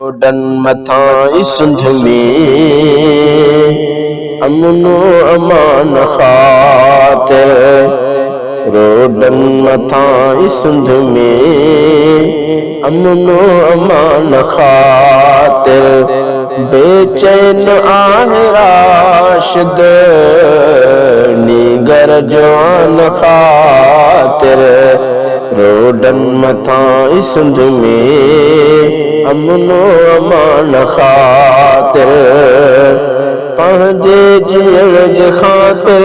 रोडन मथां सिंध में अमनो अमान खातिर रोडन मथां सिंध में अमनो अमान खातिर बेचैन आहे राशिद नीगर जवान खातिर रोडन मथां सिंध में अमनो अमान खातिर पंहिंजे जीअण जे ख़ातिर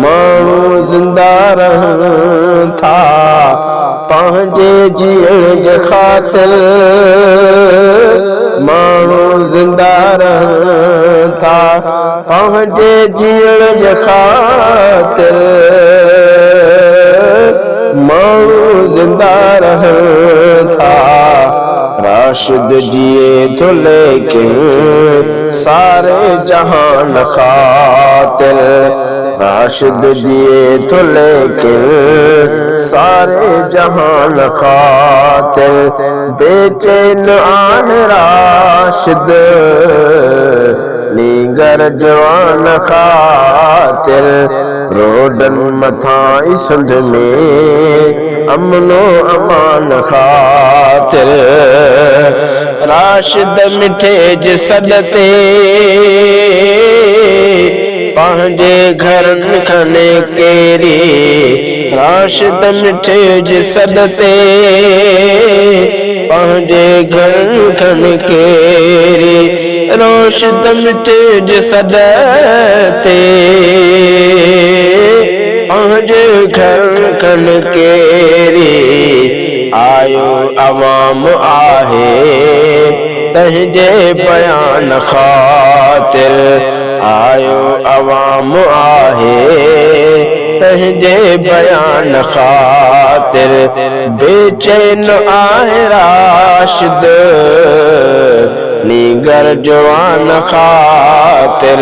माण्हू ज़िंदा रहनि था पंहिंजे जीअण जे ख़ातिर माण्हू ज़िंदा रहनि था पंहिंजे जीअण जे ख़ातिर माण्हू ज़िंदा रहनि था राशिद जिए तो लेकिन सारे जहान खातिर राशिद जिए तो लेकिन सारे जहान खातिर बेचैन आहे राशिद नीगर जवान खातिर रोडन मथां सिंध में अमनो अमान खातिर राशिद मिठे जे सॾते पंहिंजे घरनि खने केरी राशिद मिठे जे सॾते पंहिंजे घरनि खने केरी राशिद मिठे जे सॾते पंहिंजे घर खन केरी आयो अवाम आहे तंहिंजे बयान खातिर आयो अवाम आहे तंहिंजे बयान खातिर बेचैन आहे राशिद नीगर जवान खातिर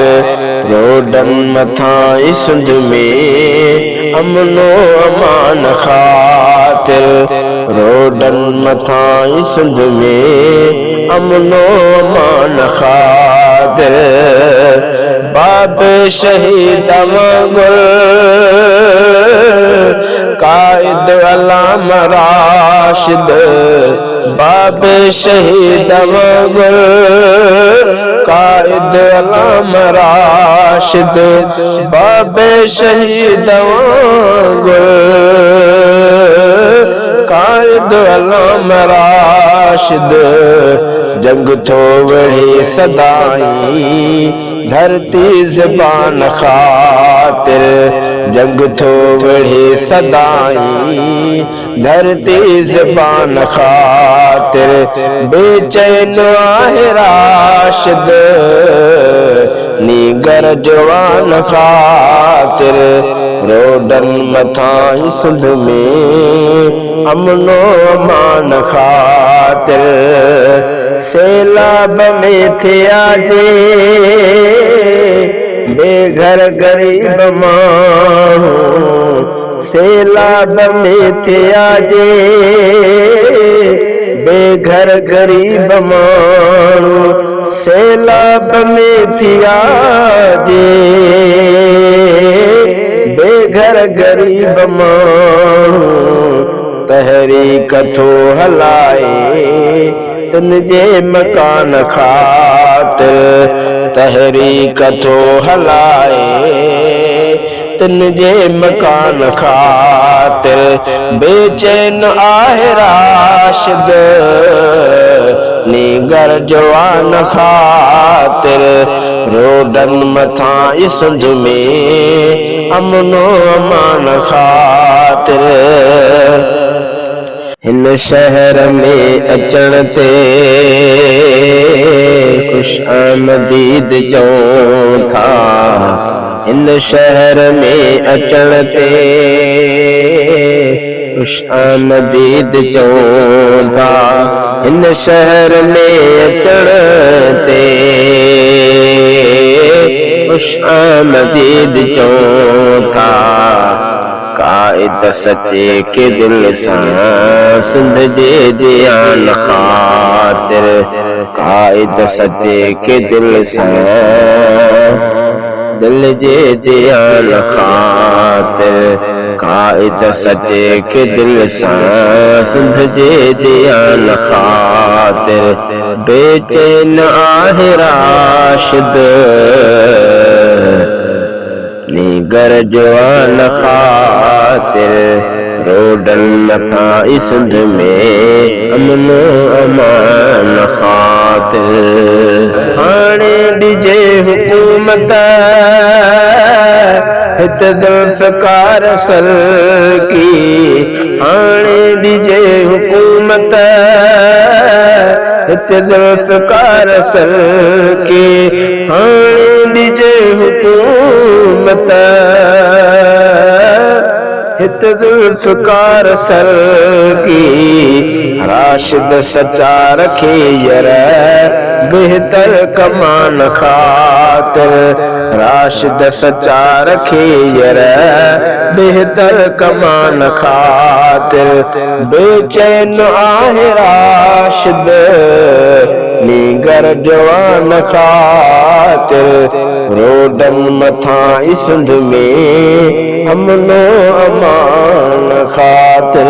रोडन मथां सिंध में अमनो अमान खातिर रोडन मथां सिंध में अमनो अमान खातिर बाब शहीद वांगुर कायद अलाम राशिद बाब शहीद वांगुर कायद अलाम राशिद बाब शहीद वांगुर कायद अलाम राशिद जंग थो वढ़े सदाई धरती ज़बान खातिर जंग थो वढ़े सदाई धरती ज़बान खातिर बेचैन आहे राशिद नीगर जवान खातिर रोडन मथां सिंध में अमनो अमान खातिर सैलाब में थिया जे बेघर गरीब माण्हू सैलाब में थिया जे बेघर गरीब माण्हू सैलाब में थिया जे बेघर गरीब माण्हू तहरीक थो हलाए तिनजे मकान खातिर तहरीक थो हलाए तिनजे मकान खातिर बेचैन आहे राशिद नीगर जवान खातिर रोडन मथां सिंध में अमनो अमान खातिर हिन शहर में अचण ते खुश आमदीद चऊं था हिन शहर में अचण ते खुश आमदीद चऊं था हिन शहर में अचण ते खुश आमदीद चऊं था कायद सचे के दिल सां सिंध जे ध्यान ख़ातिर कायद सचे के दिल सां दिल जे ध्यान ख़ातिर कायद सचे के दिल सां सिंध जे ध्यान ख़ातिर बेचैन आहे राशिद नीगर जवान ख़ातिर रोडन मथा सिंध में अमन अमान ख़ातिर हाणे ॾिजे हुकूमत हित ज़ुल्फ़कार असल की हाणे ॾिजे हुकूमत हित ज़ुल्फ़कार असल की हाणे ॾिजे हुकूमत हित ज़ुल्फ़कार असल की राशिद सच्चा रखे यर बेहतर कमान ख़ातिर राशिद सच्चा रखे यर बेहतर कमान ख़ातिर बेचैन आहे राशिद नीगर जवान ख़ातिर रोडन मथा सिंध में अमन अमान ख़ातिर।